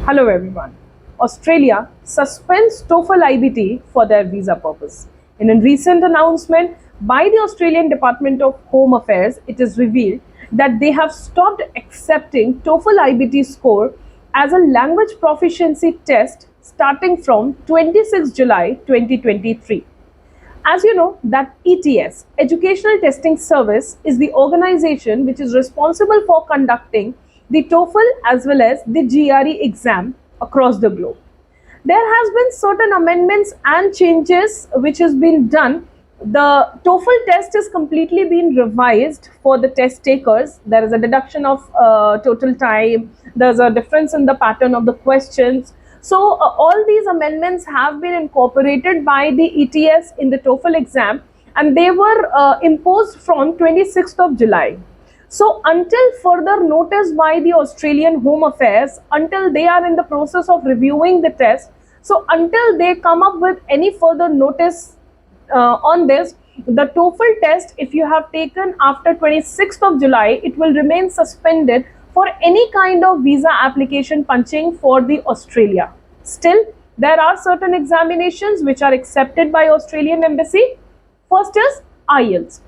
Hello everyone. Australia suspends TOEFL IBT for their visa purpose. In a recent announcement by the Australian Department of Home Affairs, it is revealed that they have stopped accepting TOEFL IBT score as a language proficiency test starting from 26 July 2023. As you know, that ETS, Educational Testing Service, is the organization which is responsible for conducting the TOEFL as well as the GRE exam across the globe. There has been certain amendments and changes which has been done. The TOEFL test is completely been revised for the test takers. There is a deduction of total time. There's a difference in the pattern of the questions. So all these amendments have been incorporated by the ETS in the TOEFL exam, and they were imposed from 26th of July. So until further notice by the Australian Home Affairs, until they are in the process of reviewing the test, so until they come up with any further notice on this, the TOEFL test, if you have taken after 26th of July, it will remain suspended for any kind of visa application punching for the Australia. Still, there are certain examinations which are accepted by Australian Embassy. First is IELTS.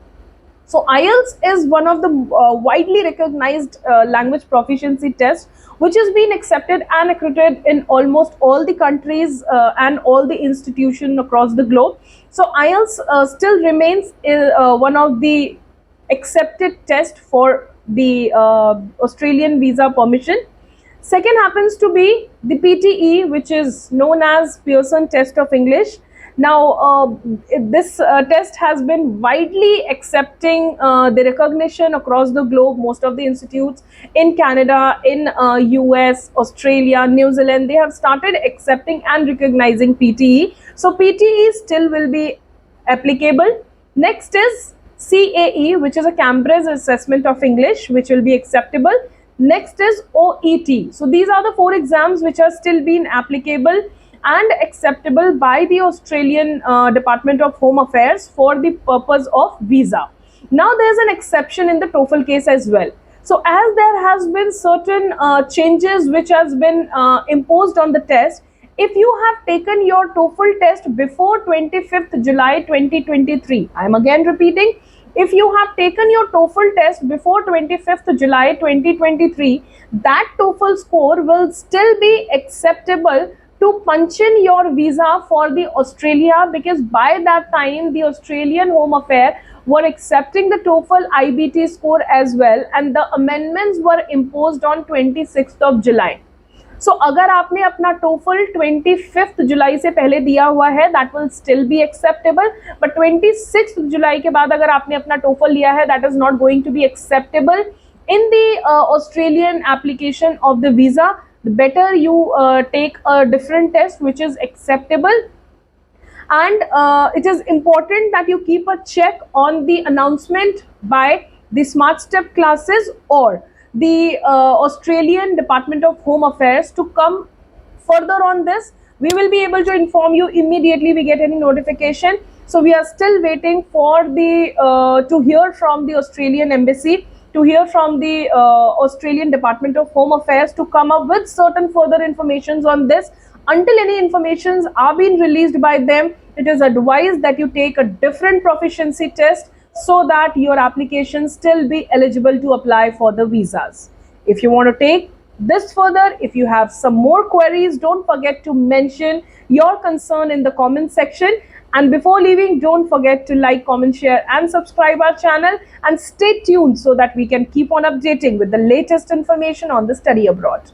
So IELTS is one of the widely recognized language proficiency tests which has been accepted and accredited in almost all the countries and all the institutions across the globe. So IELTS still remains one of the accepted test for the Australian visa permission. Second happens to be the PTE, which is known as Pearson Test of English. Now, this test has been widely accepting the recognition across the globe. Most of the institutes in Canada, in US, Australia, New Zealand, they have started accepting and recognizing PTE. So PTE still will be applicable. Next is CAE, which is a Cambridge Assessment of English, which will be acceptable. Next is OET. So these are the 4 exams which are still being applicable and acceptable by the Australian Department of Home Affairs for the purpose of visa. Now there's an exception in the TOEFL case as well. So as there has been certain changes which has been imposed on the test, if you have taken your TOEFL test before 25th July 2023, I am again repeating, if you have taken your TOEFL test before 25th July 2023, that TOEFL score will still be acceptable to punch in your visa for the Australia, because by that time the Australian Home Affairs were accepting the TOEFL IBT score as well, and the amendments were imposed on 26th of July. So अगर आपने अपना TOEFL 25th जुलाई से पहले दिया हुआ है, that will still be acceptable, but 26th जुलाई के बाद अगर आपने अपना TOEFL लिया है, that is not going to be acceptable in the Australian application of the visa. The better you take a different test which is acceptable, and it is important that you keep a check on the announcement by the Smart Step classes or the Australian Department of Home Affairs to come further on this. We will be able to inform you immediately we get any notification. So we are still waiting for the to hear from the Australian Embassy, to hear from the Australian Department of Home Affairs to come up with certain further informations on this. Until any informations are being released by them, it is advised that you take a different proficiency test so that your application still be eligible to apply for the visas. If you want to take this further, if you have some more queries, don't forget to mention your concern in the comment section. And before leaving, don't forget to like, comment, share and subscribe our channel, and stay tuned so that we can keep on updating with the latest information on the study abroad.